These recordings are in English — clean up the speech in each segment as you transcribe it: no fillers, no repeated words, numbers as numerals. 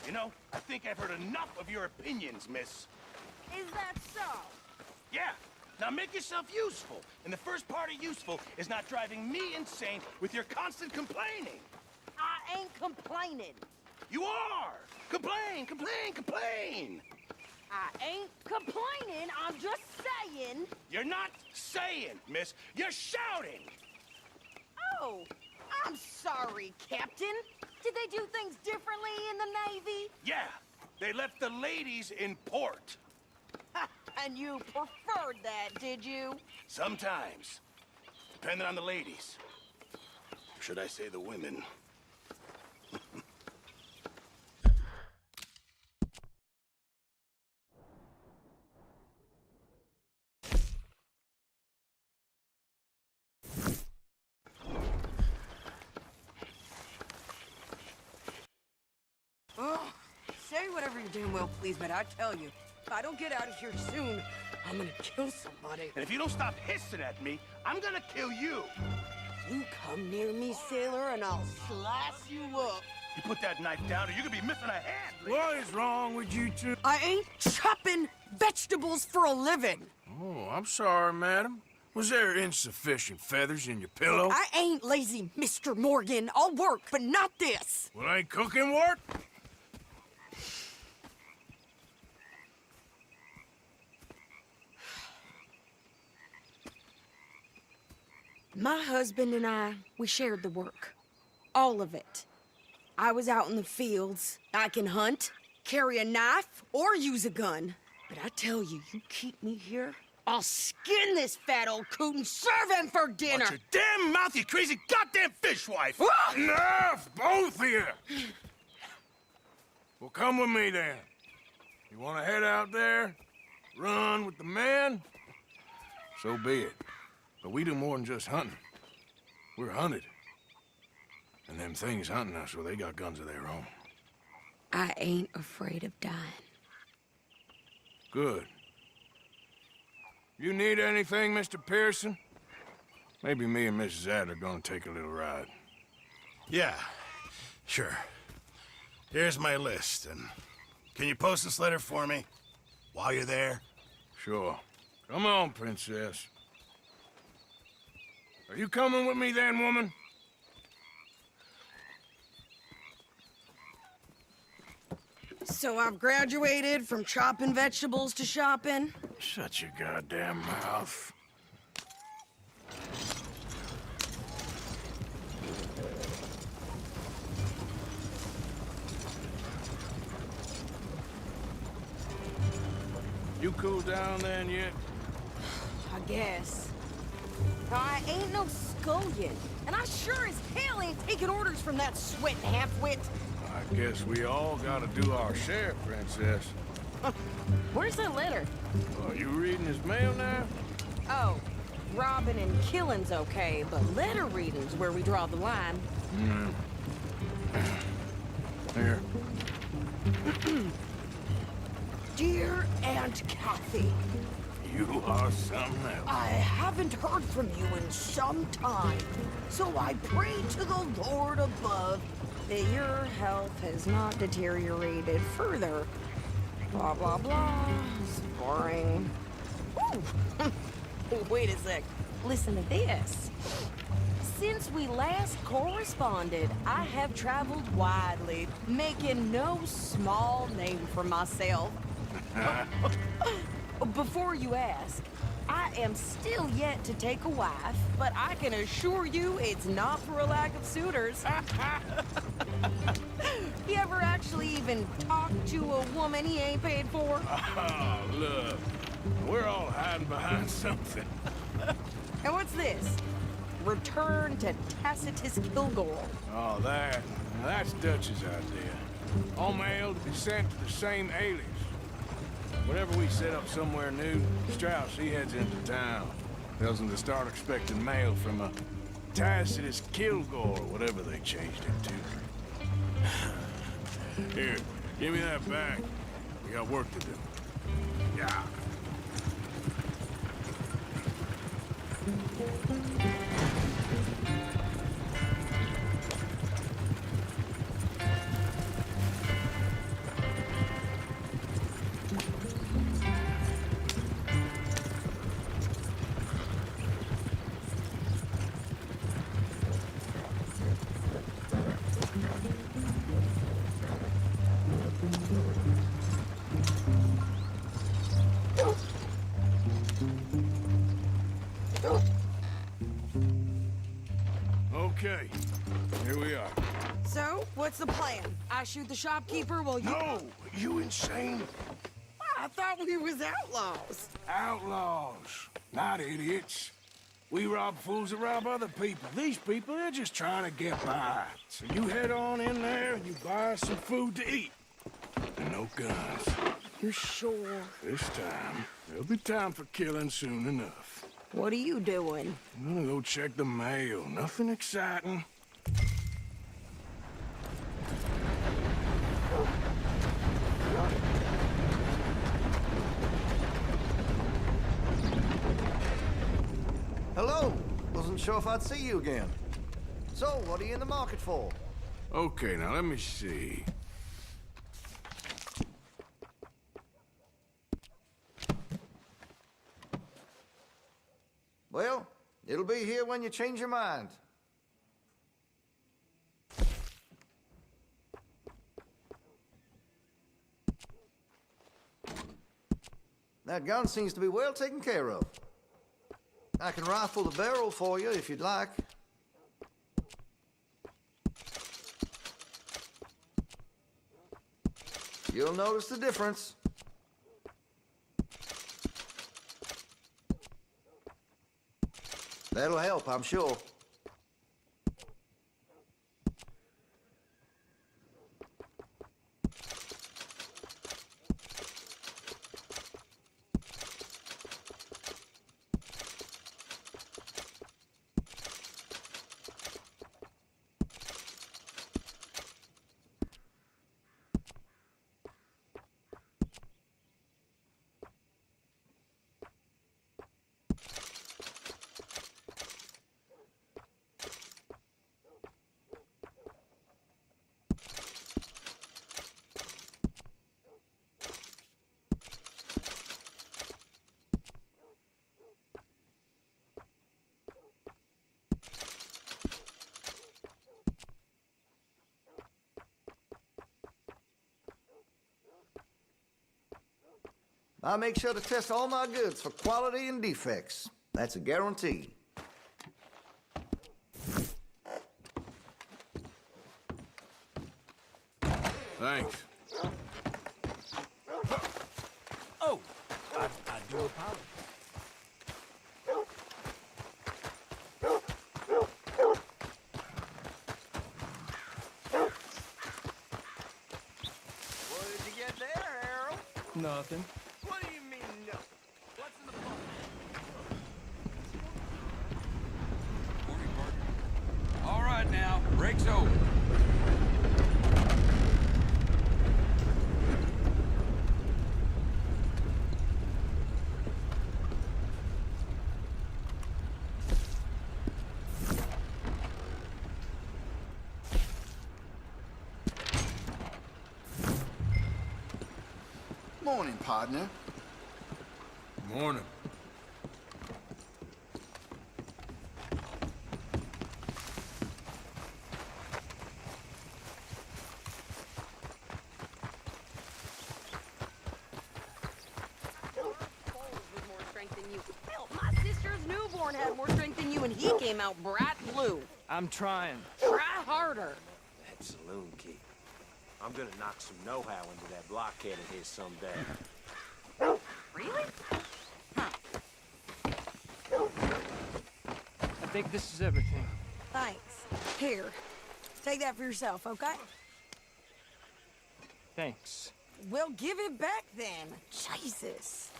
You know, I think I've heard enough of your opinions, miss. Is that so? Yeah. Now make yourself useful. And the first part of useful is not driving me insane with your constant complaining. I ain't complaining. You are! Complain, complain, complain! I ain't complaining, I'm just saying. You're not saying, miss. You're shouting! Oh, I'm sorry, Captain. Did they do things differently in the Navy? Yeah, they left the ladies in port. And you preferred that, did you? Sometimes. Depending on the ladies. Should I say the women? Oh, say whatever you damn well please, but I tell you, if I don't get out of here soon, I'm gonna kill somebody. And if you don't stop hissing at me, I'm gonna kill you. You come near me, sailor, and I'll slice you up. You put that knife down or you're gonna be missing a hand. What is wrong with you two? I ain't chopping vegetables for a living. Oh, I'm sorry, madam. Was there insufficient feathers in your pillow? I ain't lazy, Mr. Morgan. I'll work, but not this. Well, ain't cooking work? My husband and I, we shared the work. All of it. I was out in the fields. I can hunt, carry a knife, or use a gun. But I tell you, you keep me here, I'll skin this fat old coot and serve him for dinner. Watch your damn mouth, you crazy goddamn fishwife! Enough, both of you! Well, come with me then. You want to head out there, run with the men? So be it. But we do more than just hunting. We're hunted. And them things hunting us, well, they got guns of their own. I ain't afraid of dying. Good. You need anything, Mr. Pearson? Maybe me and Mrs. Ad are gonna take a little ride. Yeah, sure. Here's my list, and can you post this letter for me while you're there? Sure. Come on, Princess. Are you coming with me then, woman? So I've graduated from chopping vegetables to shopping. Shut your goddamn mouth. You cooled down then yet? I guess. I ain't no scullion, and I sure as hell ain't taking orders from that sweating half-wit. I guess we all gotta do our share, Princess. Where's that letter? Are you reading his mail now? Oh, robbing and killing's okay, but letter reading's where we draw the line. Here. Dear Aunt Kathy, You are something else. I haven't heard from you in some time, so I pray to the Lord above that your health has not deteriorated further. Blah, blah, blah. It's boring. Ooh. Wait a sec. Listen to this. Since we last corresponded, I have traveled widely, making no small name for myself. Before you ask, I am still yet to take a wife, but I can assure you it's not for a lack of suitors. You ever actually even talked to a woman he ain't paid for? Oh, look. We're all hiding behind something. And what's this? Return to Tacitus Kilgore. Oh, that's Dutch's idea. All mail to be sent to the same alias. Whenever we set up somewhere new, Strauss, he heads into town. Tells them to start expecting mail from a Tacitus Kilgore, or whatever they changed it to. Here, give me that back. We got work to do. Yeah. So, what's the plan? I shoot the shopkeeper while you... No! You insane? I thought we was outlaws. Outlaws, not idiots. We rob fools that rob other people. These people, they're just trying to get by. So you head on in there and you buy us some food to eat. And no guns. You sure? This time, there'll be time for killing soon enough. What are you doing? I'm gonna go check the mail. Nothing exciting. Hello. Wasn't sure if I'd see you again. So, what are you in the market for? Okay, now let me see. Well, it'll be here when you change your mind. That gun seems to be well taken care of. I can rifle the barrel for you if you'd like. You'll notice the difference. That'll help, I'm sure. I make sure to test all my goods for quality and defects. That's a guarantee. Thanks. Oh, I do apologize. What did you get there, Harold? Nothing. What do you mean, no? What's in the box? Morning, partner. All right now, break's over. Morning, partner. Morning. With more strength than you. Hell, my sister's newborn had more strength than you, and he came out bright blue. I'm trying. Try harder. That saloon key. I'm gonna knock some know-how into that blockhead of his someday. Really? I think this is everything. Thanks. Here. Take that for yourself, okay? Thanks. Well, give it back then. Jesus.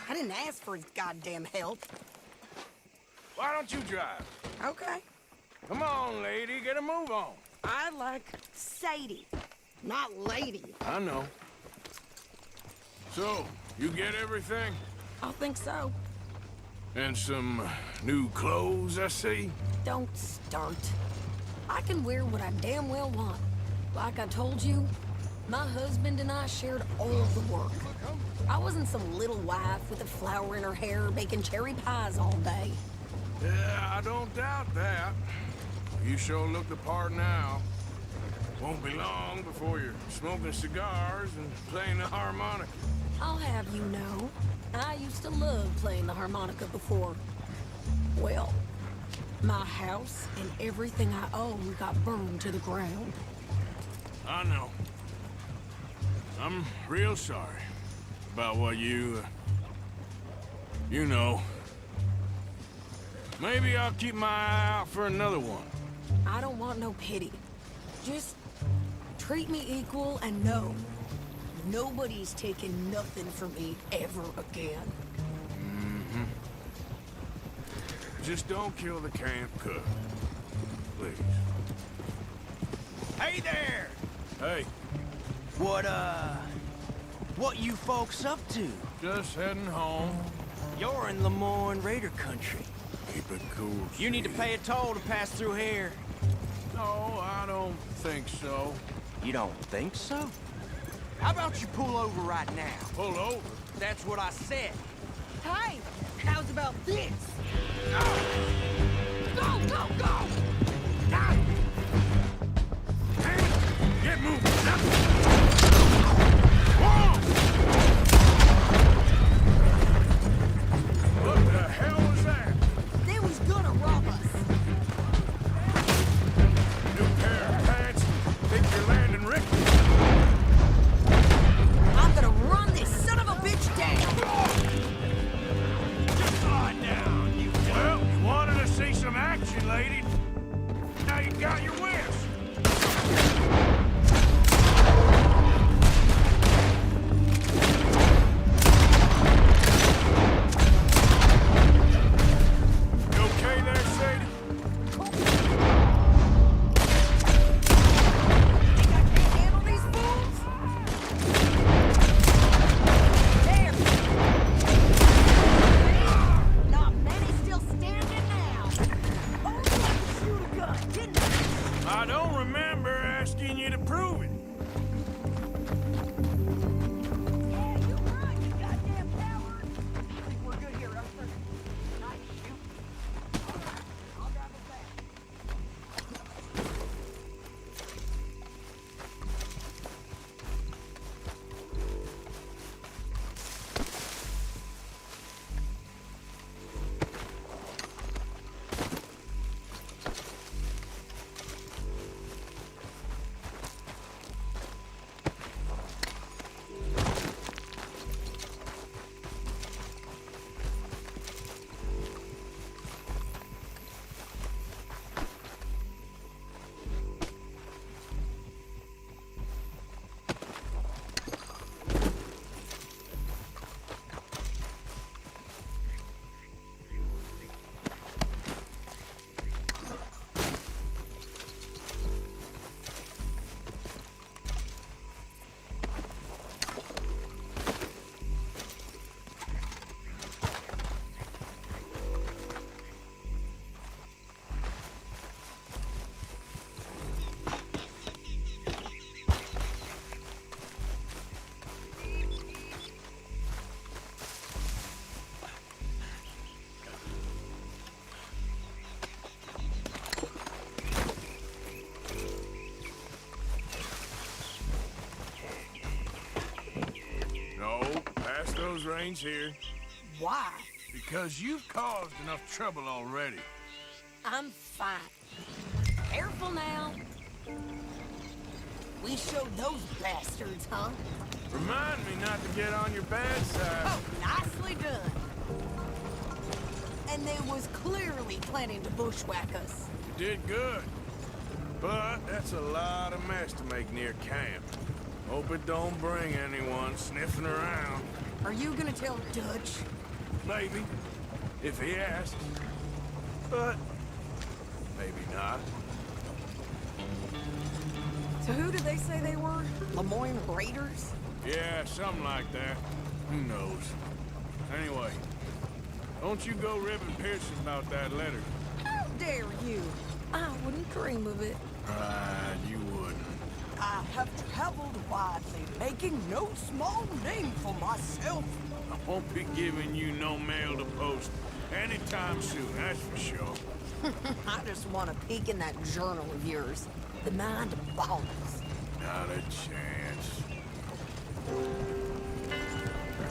I didn't ask for his goddamn help. Why don't you drive? Okay. Come on, lady, get a move on. I like Sadie, not lady. I know. So, you get everything? I think so. And some new clothes, I see? Don't start. I can wear what I damn well want. Like I told you, my husband and I shared all the work. I wasn't some little wife with a flower in her hair baking cherry pies all day. Yeah, I don't doubt that. You sure look the part now. Won't be long before you're smoking cigars and playing the harmonica. I'll have you know, I used to love playing the harmonica before. Well, my house and everything I own got burned to the ground. I know. I'm real sorry about what you know. Maybe I'll keep my eye out for another one. I don't want no pity. Just treat me equal and know nobody's taking nothing from me ever again. Just don't kill the camp cook. Please. Hey there! Hey, What you folks up to? just heading home. You're in Lemoyne Raider country. Keep it cool. You need to Steve. pay a toll to pass through here. No, I don't think so. You don't think so? How about you pull over right now? Pull over. That's what I said. Hey, how's about this? Go, go, go! Get moving. Whoa! What the hell was that? They was gonna rob us. New pair of pants? Think you're landing Ricky? I'm gonna run this son of a bitch down. Just lie down, you. Well, you wanted to see some action, lady. Now you got your wish. You okay there, Sadie? Think I can't handle these fools? There. Not many still standing now. Oh, you had to shoot a gun, didn't you? I don't remember asking you to prove it. Yeah, you're right, you goddamn coward. I think we're good here, Arthur. Nice shoot. All right, I'll drive us back. No, pass those reins here. Why? Because you've caused enough trouble already. I'm fine. Careful now. We showed those bastards, huh? Remind me not to get on your bad side. Oh, nicely done. And they was clearly planning to bushwhack us. You did good. But that's a lot of mess to make near camp. Hope it don't bring anyone sniffing around. Are you gonna tell Dutch? Maybe, if he asks. But maybe not. So who did they say they were? Lemoyne Raiders? Yeah, something like that. Who knows? Anyway, don't you go ribbing Pearson about that letter. How dare you? I wouldn't dream of it. Right, you wouldn't. I have traveled widely, making no small name for myself. I won't be giving you no mail to post anytime soon, that's for sure. I just want to peek in that journal of yours. The mind boggles. Not a chance.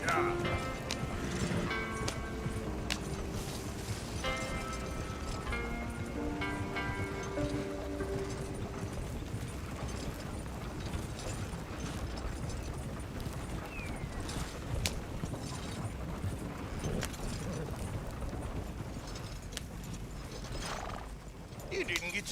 Yeah.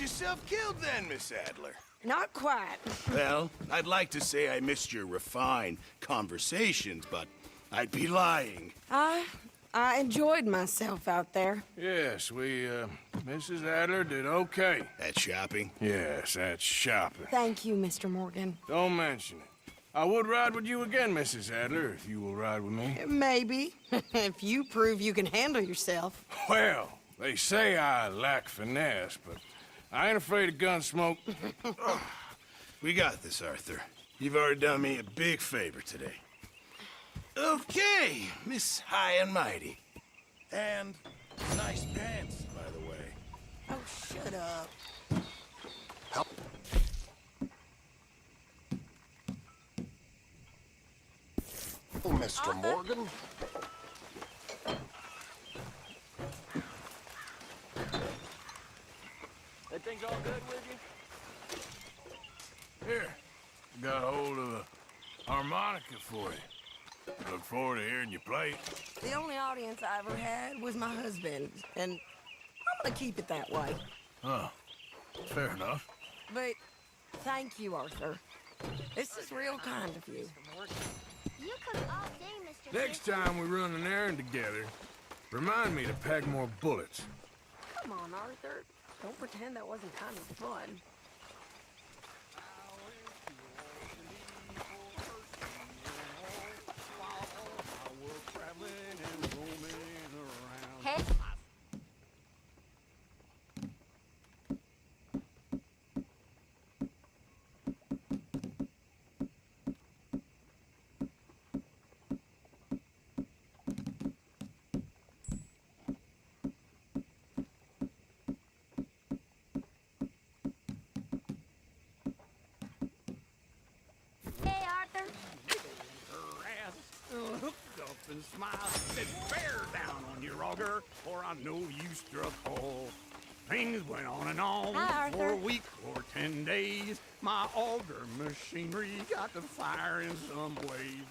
yourself killed then, Miss Adler? Not quite. Well, I'd like to say I missed your refined conversations, but I'd be lying. I enjoyed myself out there. Yes, Mrs. Adler did okay. At shopping? Yes, that's shopping. Thank you, Mr. Morgan. Don't mention it. I would ride with you again, Mrs. Adler, if you will ride with me. Maybe. If you prove you can handle yourself. Well, they say I lack finesse, but I ain't afraid of gun smoke. We got this, Arthur. You've already done me a big favor today. Okay, Miss High and Mighty. And nice pants, by the way. Oh, shut up. Oh, Mr. Morgan. That thing's all good with you? Here, got a hold of a harmonica for you. Look forward to hearing you play it. The only audience I ever had was my husband, and I'm gonna keep it that way. Oh, fair enough. But thank you, Arthur. This is real kind of you. You cook all day, Mr. Next time we run an errand together, remind me to pack more bullets. Come on, Arthur. Don't pretend that wasn't kind of fun. Hey. Hey, Arthur. Hooked up and smiled, said, bear down on your auger, or I know you struck whole. Things went on and on Hi, for a Arthur. week or 10 days. My auger machinery got to fire in some ways.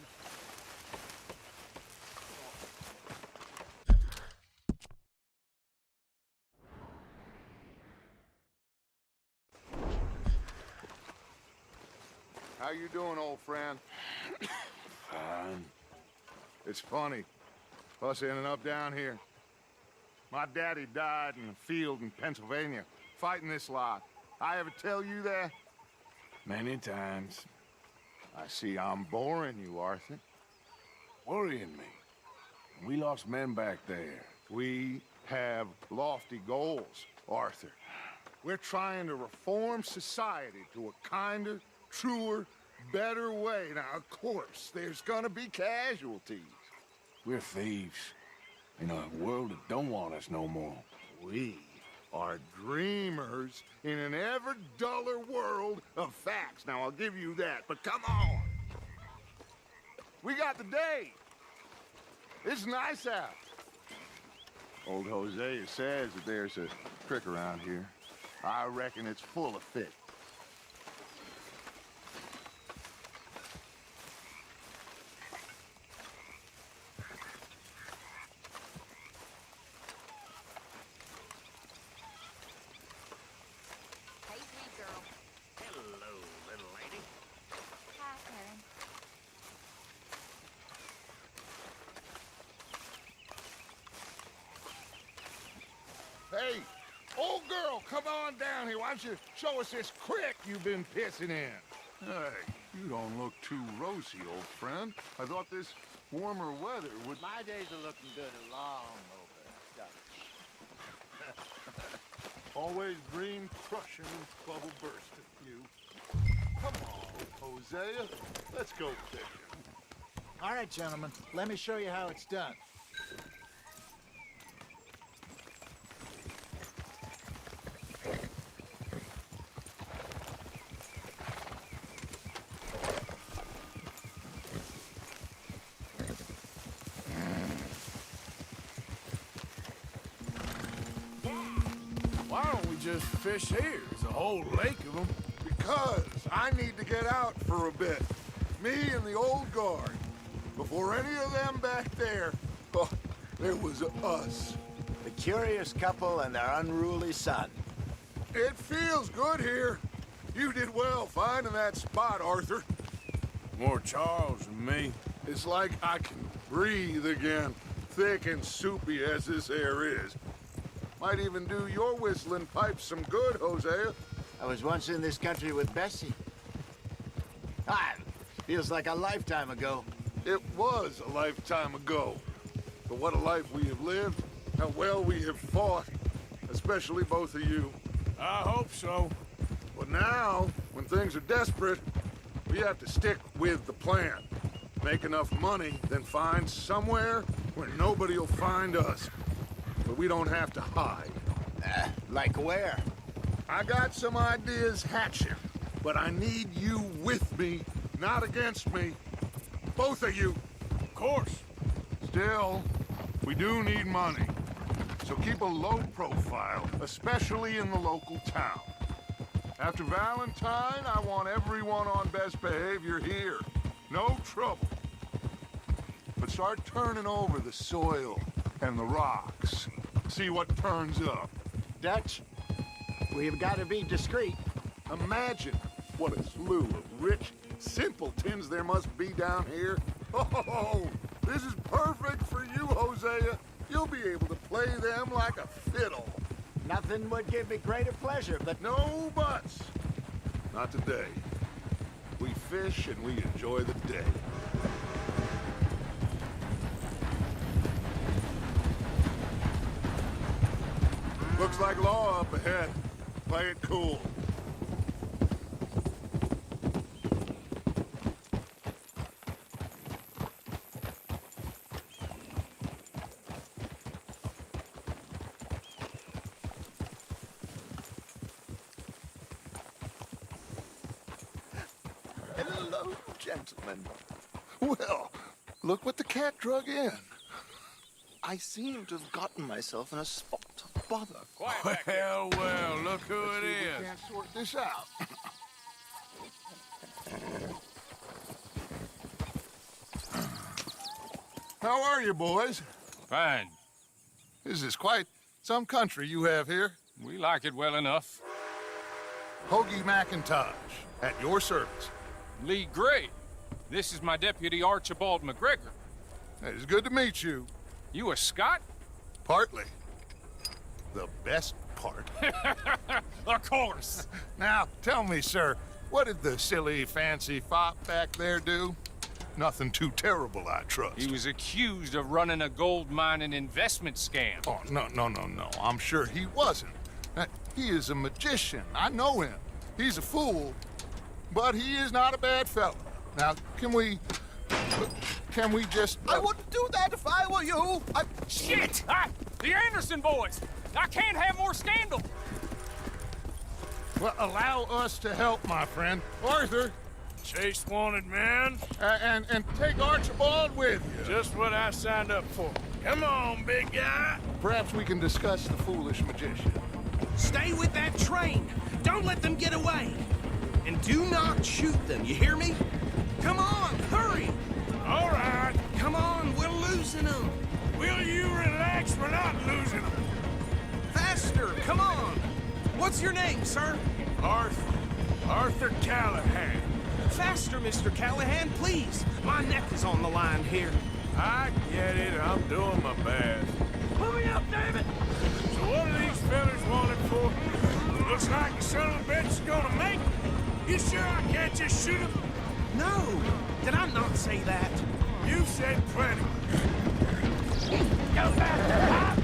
How you doing, old friend? Fine. It's funny, us ending up down here. My daddy died in a field in Pennsylvania, fighting this lot. I ever tell you that? Many times. I see I'm boring you, Arthur. Worrying me. We lost men back there. We have lofty goals, Arthur. We're trying to reform society to a kinder, truer, better way. Now, of course, there's gonna be casualties. We're thieves. In a world that don't want us no more. We are dreamers in an ever duller world of facts. Now, I'll give you that, but come on. We got the day. It's nice out. Old Hosea says that there's a creek around here. I reckon it's full of fish. Hey, sweet girl. Hello, little lady. Hi, Karen. Hey, old girl, come on down here. Why don't you show us this creek you've been pissing in? Hey, you don't look too rosy, old friend. I thought this warmer weather would... My days are looking good along over. Always green crushing, bubble bursting, you. Come on, Hosea. Let's go fishing. All right, gentlemen. Let me show you how it's done. Why don't we just fish here? There's a whole lake of them. Because I need to get out for a bit. Me and the old guard. Before any of them back there, oh, there was us. The curious couple and their unruly son. It feels good here. You did well finding that spot, Arthur. More Charles than me. It's like I can breathe again, thick and soupy as this air is. Might even do your whistling pipes some good, Hosea. I was once in this country with Bessie. Feels like a lifetime ago. It was a lifetime ago. But what a life we have lived, how well we have fought, especially both of you. I hope so. But now, when things are desperate, we have to stick with the plan. Make enough money, then find somewhere where nobody will find us. But we don't have to hide. Like where? I got some ideas hatching, but I need you with me, not against me. Both of you. Of course. Still, we do need money. So keep a low profile, especially in the local town. After Valentine, I want everyone on best behavior here. No trouble. But start turning over the soil and the rocks. See what turns up. Dutch, we've got to be discreet. Imagine what a slew of rich simpletons there must be down here. Oh, this is perfect for you, Hosea. You'll be able to play them like a fiddle. Nothing would give me greater pleasure, but... No buts. Not today. We fish and we enjoy the day. Looks like law up ahead. Play it cool. Hello, gentlemen. Well, look what the cat drug in. I seem to have gotten myself in a spot of bother. Well, well, look who Let's it see if is. we can't sort this out. How are you, boys? Fine. This is quite some country you have here. We like it well enough. Hoagie McIntosh, at your service. Lee Gray. This is my deputy, Archibald McGregor. It's good to meet you. You a Scot? Partly. The best part. Of course. Now, tell me, sir, what did the silly, fancy fop back there do? Nothing too terrible, I trust. He was accused of running a gold mining investment scam. Oh, no. I'm sure he wasn't. He is a magician. I know him. He's a fool, but he is not a bad fellow. Now, can we just... I wouldn't do that if I were you. Shit! The Anderson boys! I can't have more scandal! Well, allow us to help, my friend. Arthur, Chase wanted man. and take Archibald with you. Just what I signed up for. Come on, big guy. Perhaps we can discuss the foolish magician. Stay with that train. Don't let them get away. And do not shoot them, you hear me? Come on, hurry. All right. Come on, we're losing them. Will you relax? We're not losing them. Faster, come on. What's your name, sir? Arthur Callahan. Faster, Mr. Callahan, please. My neck is on the line here. I get it. I'm doing my best. Pull me up, David! So what are these fellas wanted for? Looks like the son of a bitch is gonna make it. You sure I can't just shoot him? No, did I not say that? You said plenty. Go back!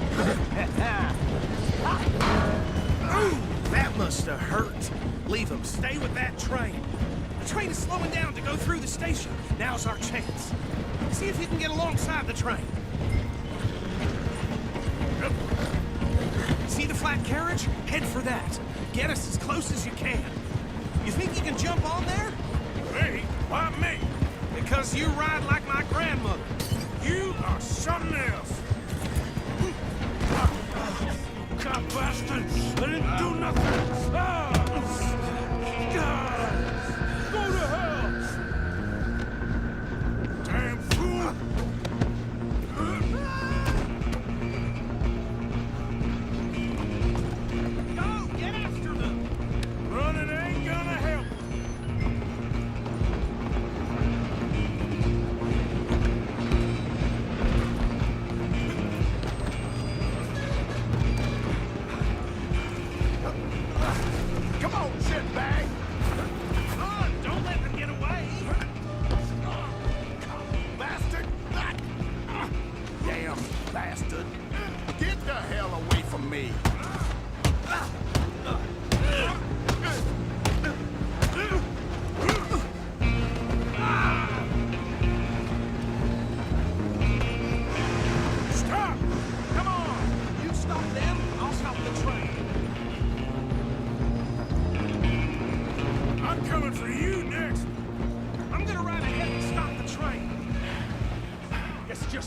Ooh, that must have hurt. Leave them. Stay with that train. The train is slowing down to go through the station. Now's our chance. See if you can get alongside the train. See the flat carriage? Head for that. Get us as close as you can. You think you can jump on there? Me? Why me? Because you ride like my grandmother. You are something else. God bastard! I didn't do nothing! God! Go to hell! Damn fool! Go! Get after them!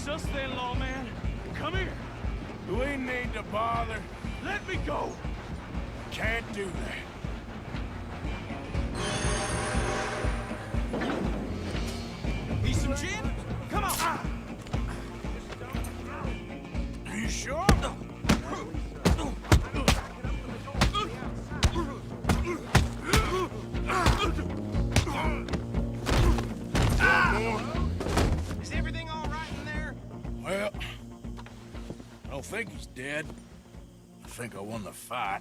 Just us then, lawman. Come here. Do we need to bother? Let me go. Can't do that. Need some gin? Come on. Are you sure? Is everything all right in there? Well, I don't think he's dead. I think I won the fight.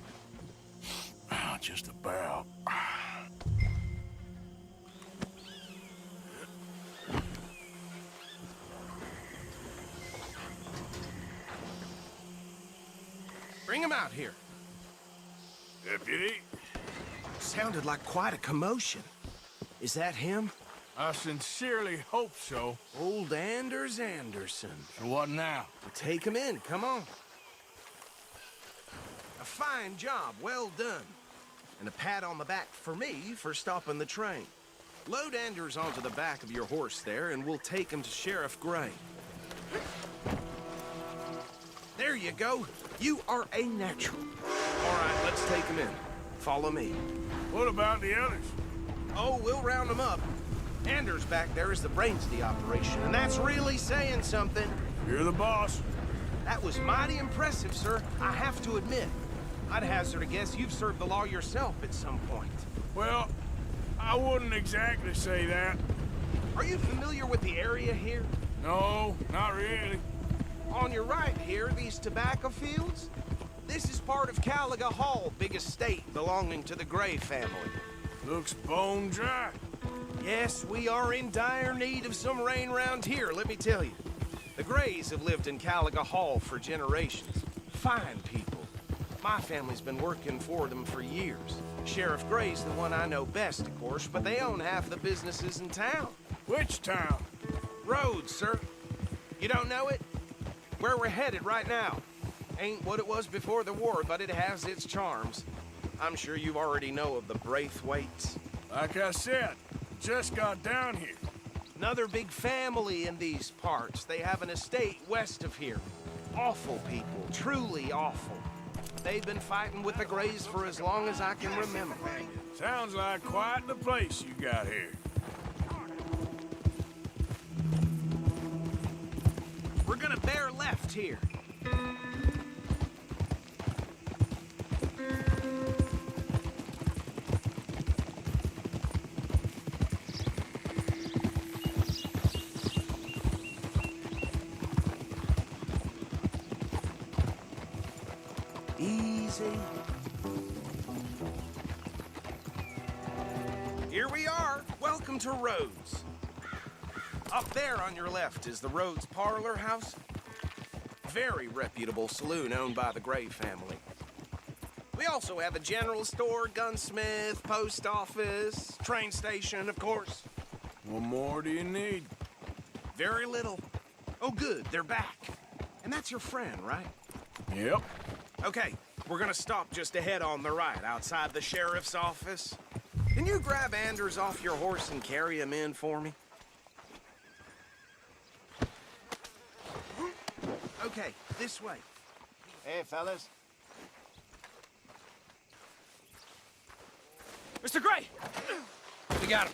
Just about. Bring him out here. Deputy? Sounded like quite a commotion. Is that him? I sincerely hope so. Old Anders Anderson. So what now? Take him in, come on. A fine job, well done. And a pat on the back for me for stopping the train. Load Anders onto the back of your horse there, and we'll take him to Sheriff Gray. There you go. You are a natural. All right, let's take him in. Follow me. What about the others? Oh, we'll round them up. Anders back there is the brains of the operation, and that's really saying something. You're the boss. That was mighty impressive, sir. I have to admit. I'd hazard a guess you've served the law yourself at some point. Well, I wouldn't exactly say that. Are you familiar with the area here? No, not really. On your right here, these tobacco fields? This is part of Caliga Hall, big estate belonging to the Gray family. Looks bone dry. Yes, we are in dire need of some rain round here, let me tell you. The Grays have lived in Caliga Hall for generations. Fine people. My family's been working for them for years. Sheriff Gray's the one I know best, of course, but they own half the businesses in town. Which town? Rhodes, sir. You don't know it? Where we're headed right now. Ain't what it was before the war, but it has its charms. I'm sure you already know of the Braithwaites. Like I said, just got down here. Another big family in these parts. They have an estate west of here. Awful people, truly awful. They've been fighting with the Grays for as long as I can remember. Sounds like quite the place you got here. We're gonna bear left here. Easy. Here we are. Welcome to Rhodes. Up there on your left is the Rhodes Parlor House. Very reputable saloon owned by the Gray family. We also have a general store, gunsmith, post office, train station, of course. What more do you need? Very little. Oh, good, they're back. And that's your friend, right? Yep. Okay, we're gonna stop just ahead on the right, outside the sheriff's office. Can you grab Anders off your horse and carry him in for me? Okay, this way. Hey, fellas. Mr. Gray! We got him.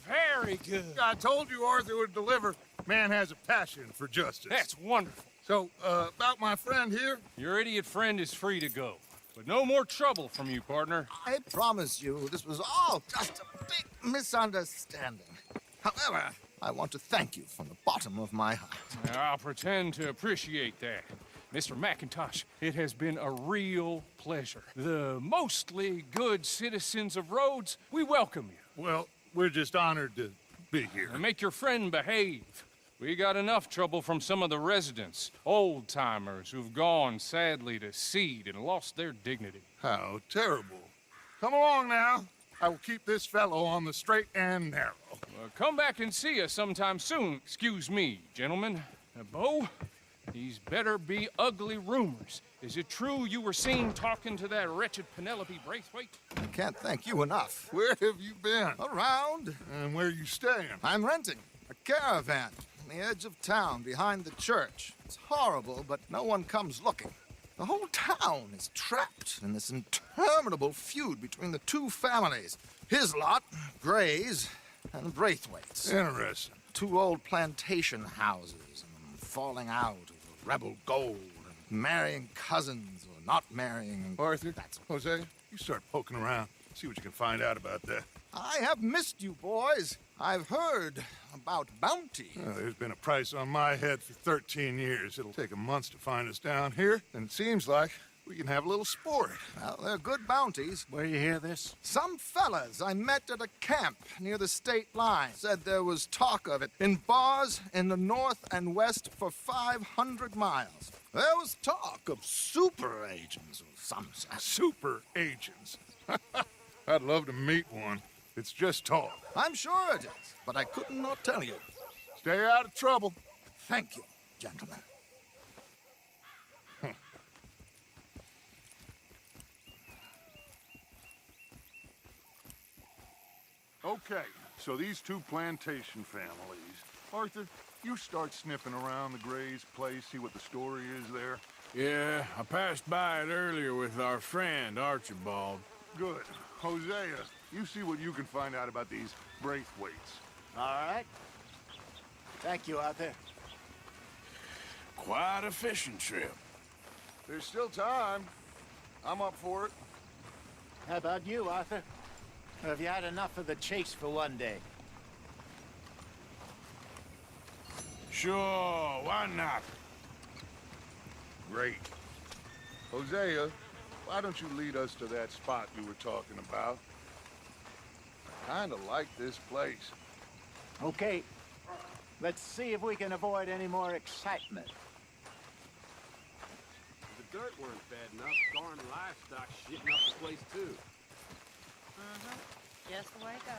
Very good. I told you Arthur would deliver. Man has a passion for justice. That's wonderful. So, about my friend here? Your idiot friend is free to go. But no more trouble from you, partner. I promise you, this was all just a big misunderstanding. However, I want to thank you from the bottom of my heart. I'll pretend to appreciate that. Mr. McIntosh, it has been a real pleasure. The mostly good citizens of Rhodes, we welcome you. Well, we're just honored to be here. And make your friend behave. We got enough trouble from some of the residents, old-timers who've gone, sadly, to seed and lost their dignity. How terrible. Come along now. I will keep this fellow on the straight and narrow. Come back and see us sometime soon. Excuse me, gentlemen. Bo, these better be ugly rumors. Is it true you were seen talking to that wretched Penelope Braithwaite? I can't thank you enough. Where have you been? Around. And where are you staying? I'm renting a caravan. on the edge of town, behind the church. It's horrible, but no one comes looking. The whole town is trapped in this interminable feud between the two families. His lot, Gray's, and Braithwaite's. Interesting. Two old plantation houses, and falling out over rebel gold, and marrying cousins or not marrying. Arthur, Hosea, you start poking around. See what you can find out about that. I have missed you, boys. I've heard about bounty. There's been a price on my head for 13 years. It'll take 'em months to find us down here, and it seems like we can have a little sport. Well, they're good bounties. Where you hear this? Some fellas I met at a camp near the state line said there was talk of it in bars in the north and west for 500 miles. There was talk of super agents or some such. Super agents. I'd love to meet one. It's just talk. I'm sure it is, but I could not tell you. Stay out of trouble. Thank you, gentlemen. Okay, so these two plantation families. Arthur, you start sniffing around the Gray's place, see what the story is there. Yeah, I passed by it earlier with our friend, Archibald. Good. Hosea, you see what you can find out about these Braithwaites. All right. Thank you, Arthur. Quite a fishing trip. There's still time. I'm up for it. How about you, Arthur? Or have you had enough of the chase for one day? Sure, why not? Great. Hosea, why don't you lead us to that spot you were talking about? I kinda like this place. Okay. Let's see if we can avoid any more excitement. The dirt weren't bad enough. Darn livestock shitting up the place, too. Just the way it goes.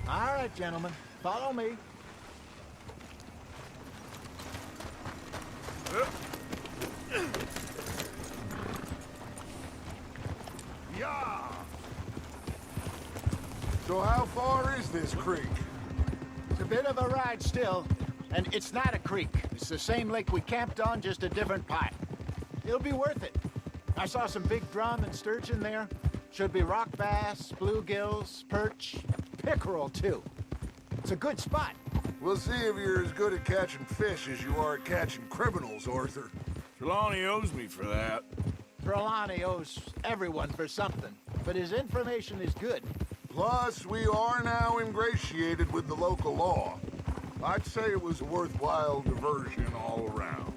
All right, gentlemen. Follow me. Yeah. So how far is this creek? It's a bit of a ride still, and it's not a creek. It's the same lake we camped on, just a different part. It'll be worth it. I saw some big drum and sturgeon there. Should be rock bass, bluegills, perch, pickerel, too. It's a good spot. We'll see if you're as good at catching fish as you are at catching criminals, Arthur. Trelawney owes me for that. Trelawney owes everyone for something, but his information is good. Plus, we are now ingratiated with the local law. I'd say it was a worthwhile diversion all around.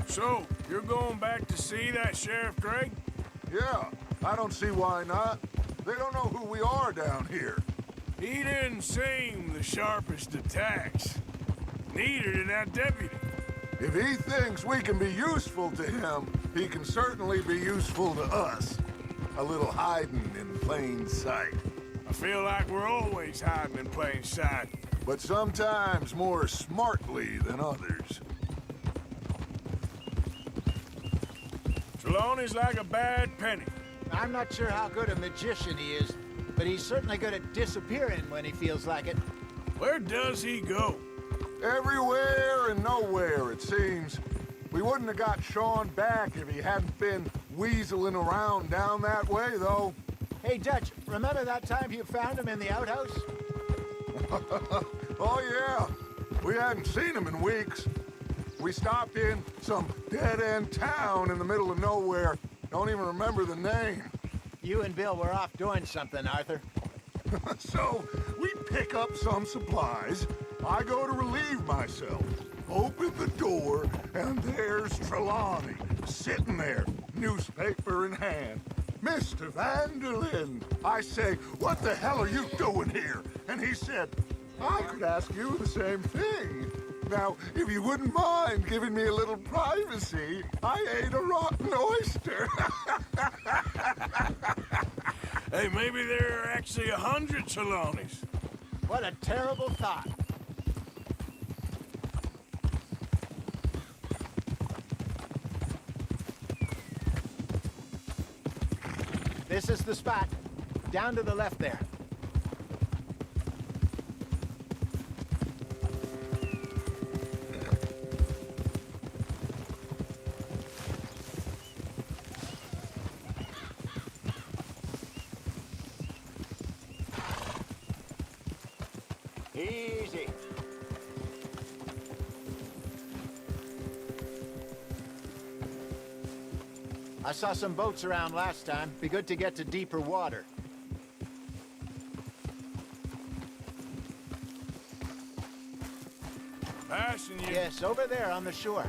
So, you're going back to see that Sheriff Gray? Yeah, I don't see why not. They don't know who we are down here. He didn't seem the sharpest attacks. Neither did that deputy. If he thinks we can be useful to him, he can certainly be useful to us. A little hiding in plain sight. I feel like we're always hiding in plain sight. But sometimes more smartly than others. Trelawney's like a bad penny. I'm not sure how good a magician he is, but he's certainly good at disappearing when he feels like it. Where does he go? Everywhere and nowhere, it seems. We wouldn't have got Sean back if he hadn't been weaseling around down that way, though. Hey, Dutch, remember that time you found him in the outhouse? Oh, yeah. We hadn't seen him in weeks. We stopped in some dead-end town in the middle of nowhere. Don't even remember the name. You and Bill were off doing something, Arthur. So, we pick up some supplies. I go to relieve myself. Open the door, and there's Trelawney, sitting there, newspaper in hand. Mr. Van der Linde. I say, what the hell are you doing here? And he said, I could ask you the same thing. Now, if you wouldn't mind giving me a little privacy, I ate a rotten oyster. Hey, maybe there are actually 100 Trelawneys. What a terrible thought. This is the spot. Down to the left there. Easy. I saw some boats around last time. Be good to get to deeper water. Passing you. Yes, over there on the shore.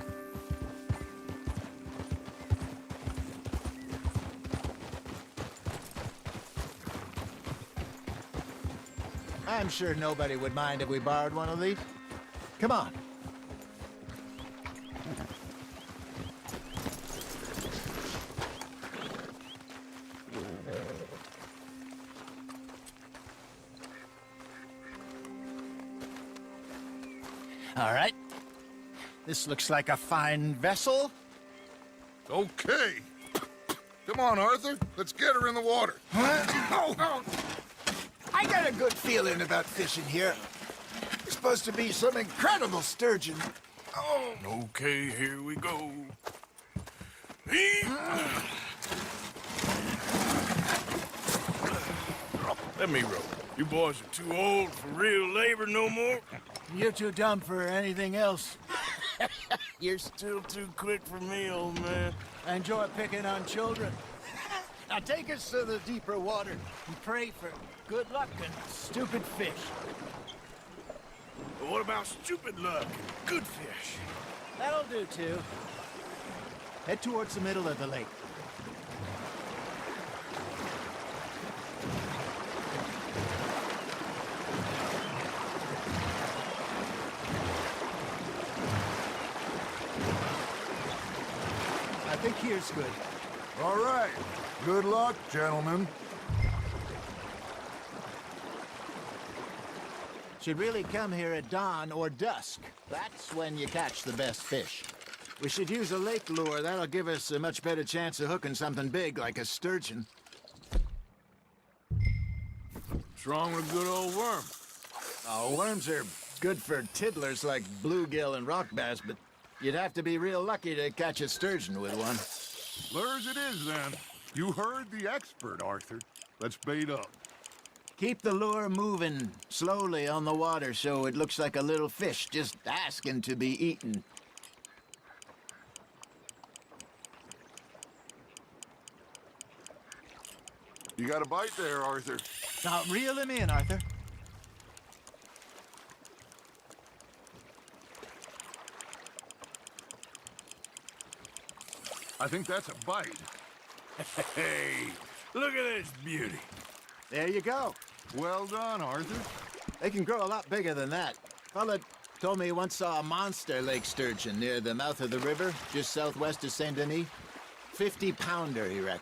I'm sure nobody would mind if we borrowed one of these. Come on. All right. This looks like a fine vessel. Okay. Come on, Arthur. Let's get her in the water. Oh. I got a good feeling about fishing here. It's supposed to be some incredible sturgeon. Oh. Okay, here we go. Let me row. You boys are too old for real labor no more. You're too dumb for anything else. You're still too quick for me, old man. I enjoy picking on children. Now take us to the deeper water and pray for good luck and stupid fish. But what about stupid luck and good fish? That'll do, too. Head towards the middle of the lake. I think here's good. All right. Good luck, gentlemen. Should really come here at dawn or dusk. That's when you catch the best fish. We should use a lake lure. That'll give us a much better chance of hooking something big like a sturgeon. What's wrong with a good old worm? Oh, worms are good for tiddlers like bluegill and rock bass, but you'd have to be real lucky to catch a sturgeon with one. Lures it is, then. You heard the expert, Arthur. Let's bait up. Keep the lure moving slowly on the water so it looks like a little fish just asking to be eaten. You got a bite there, Arthur. Now, reel him in, Arthur. I think that's a bite. Hey, look at this beauty. There you go. Well done, Arthur. They can grow a lot bigger than that. Fella told me he once saw a monster lake sturgeon near the mouth of the river, just southwest of Saint Denis. 50-pounder, he reckoned.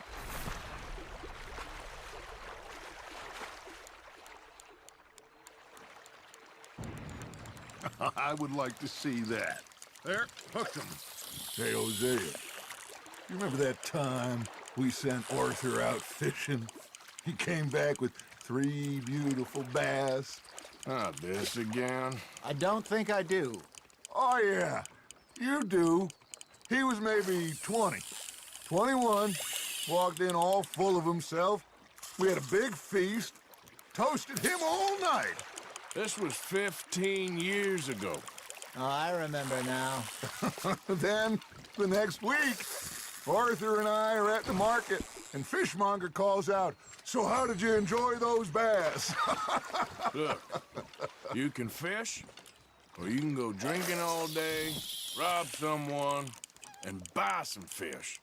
I would like to see that. There, hooked him. Hey, Hosea, you remember that time we sent Arthur out fishing? He came back with 3 beautiful bass. Ah, this again? I don't think I do. Oh, yeah, you do. He was maybe 20, 21, walked in all full of himself. We had a big feast, toasted him all night. This was 15 years ago. Oh, I remember now. Then, the next week, Arthur and I are at the market, and Fishmonger calls out, "So how did you enjoy those bass?" Look, you can fish, or you can go drinking all day, rob someone, and buy some fish.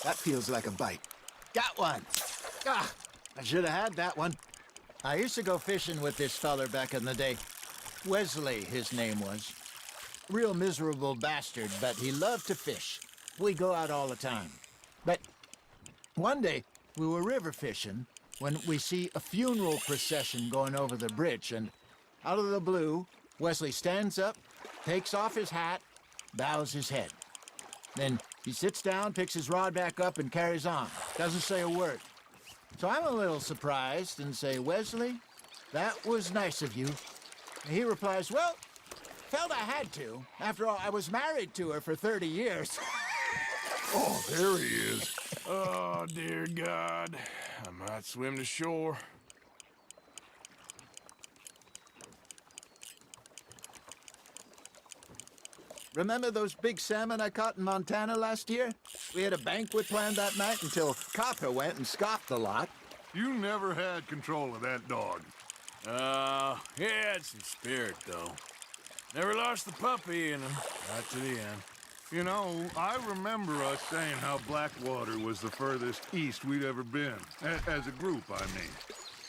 That feels like a bite. Got one. Ah, I should have had that one. I used to go fishing with this feller back in the day. Wesley, his name was. Real miserable bastard, but he loved to fish. We go out all the time. But one day, we were river fishing when we see a funeral procession going over the bridge, and out of the blue, Wesley stands up, takes off his hat, bows his head. Then he sits down, picks his rod back up, and carries on. Doesn't say a word. So I'm a little surprised and say, Wesley, that was nice of you. And he replies, well, felt I had to. After all, I was married to her for 30 years. Oh, there he is. Oh, dear God. I might swim to shore. Remember those big salmon I caught in Montana last year? We had a banquet planned that night until Copper went and scoffed the lot. You never had control of that dog. He had some spirit, though. Never lost the puppy in him, right to the end. You know, I remember us saying how Blackwater was the furthest east we'd ever been. As a group, I mean.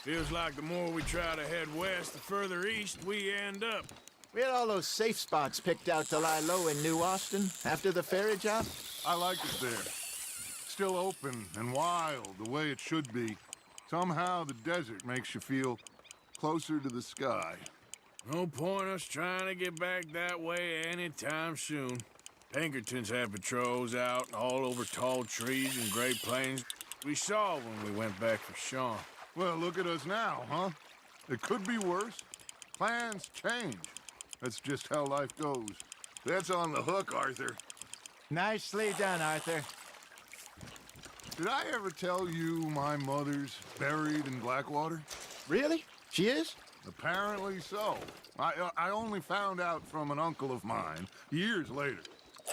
Feels like the more we try to head west, the further east we end up. We had all those safe spots picked out to lie low in New Austin after the ferry job. I like it there. Still open and wild, the way it should be. Somehow the desert makes you feel closer to the sky. No point us trying to get back that way anytime soon. Pinkertons had patrols out all over tall trees and Great Plains. We saw when we went back for Sean. Well, look at us now, huh? It could be worse. Plans change. That's just how life goes. That's on the hook, Arthur. Nicely done, Arthur. Did I ever tell you my mother's buried in Blackwater? Really? She is? Apparently so. I only found out from an uncle of mine years later.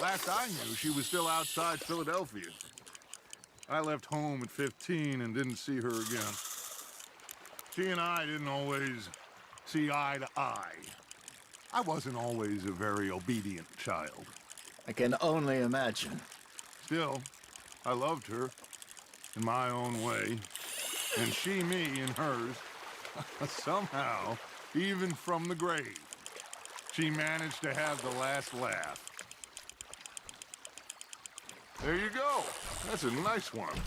Last I knew, she was still outside Philadelphia. I left home at 15 and didn't see her again. She and I didn't always see eye to eye. I wasn't always a very obedient child. I can only imagine. Still, I loved her in my own way, and she me in hers. Somehow, even from the grave, she managed to have the last laugh. There you go. That's a nice one.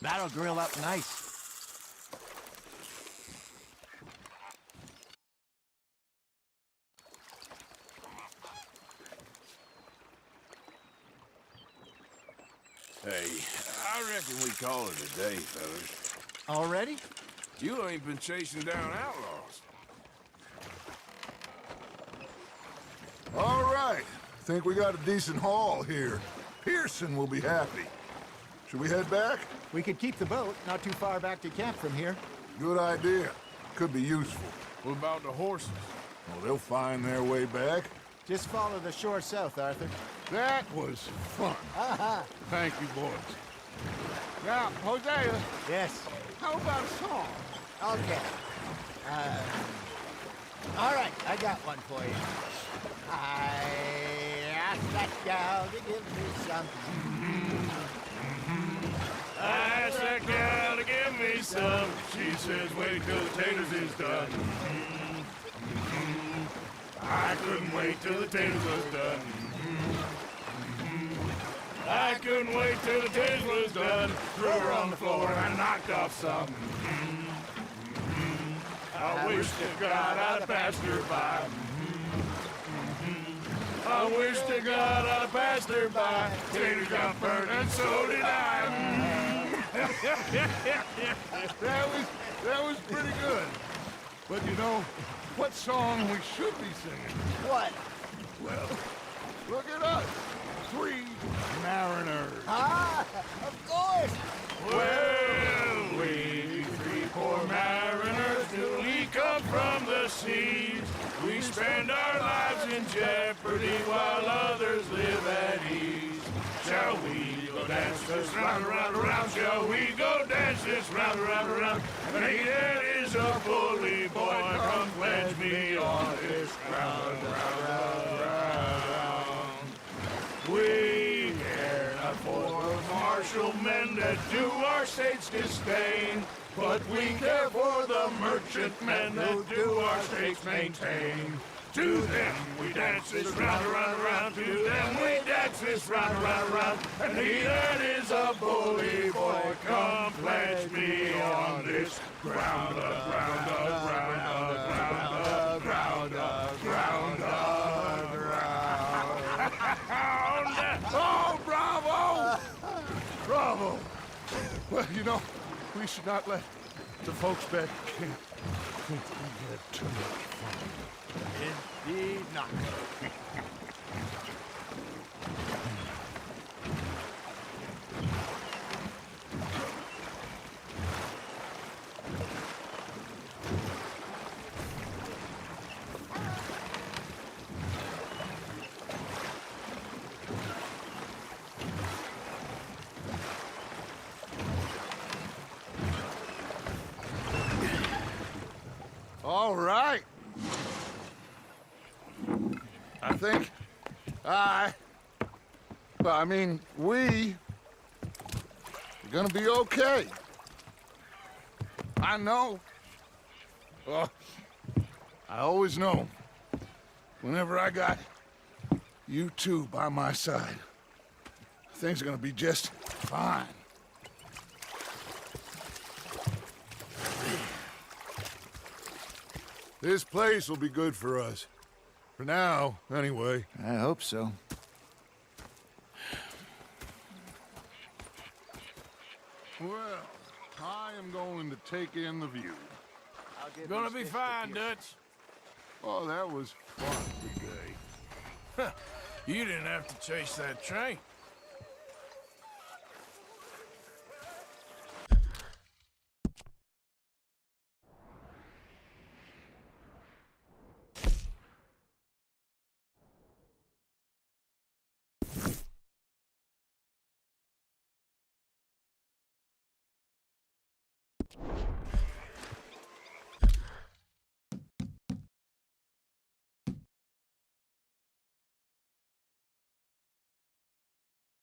That'll grill up nice. Hey, I reckon we call it a day, fellas. Already? You ain't been chasing down outlaws. All right. Think we got a decent haul here. Pearson will be happy. Should we head back? We could keep the boat not too far back to camp from here. Good idea. Could be useful. What about the horses? Well, they'll find their way back. Just follow the shore south, Arthur. That was fun. Thank you, boys. Now, Hosea. Yes. How about a song? Okay. All right, I got one for you. I asked that gal to give me something. I asked that gal to give me some. She says, wait till the taters is done. I couldn't wait till the taters was done. I couldn't wait till the taters was done. Threw her on the floor and I knocked off some. I wish to God I'd have passed her by. I wish to God I'd have passed her by. Taters got burnt and so did I. That was pretty good. But you know, what song we should be singing? What? Well, look at us. 3 mariners. Ah, of course. Well, we 3 poor mariners newly come from the seas. We spend our lives in jeopardy while others live at ease. Shall we go dance this round, around, around? Shall we go dance this round, around, around? That is a bully boy. Come pledge me on this ground, round, round, round. We care not for martial men that do our state's disdain, but we care for the merchantmen that do our state's maintain. To them we dance this round, around, around. To them we dance this round, around, around. And he that is a bully boy, come pledge me on this ground, ground, ground, ground, ground, ground, ground. Oh, bravo! Bravo! Well, you know, we should not let the folks back in think we had too much fun. Indeed not. All right. I think we are gonna be okay. I know. Well, I always know. Whenever I got you two by my side, things are gonna be just fine. This place will be good for us. For now, anyway. I hope so. Well, I am going to take in the view. Gonna be fine, Dutch. Oh, that was fun today. You didn't have to chase that train.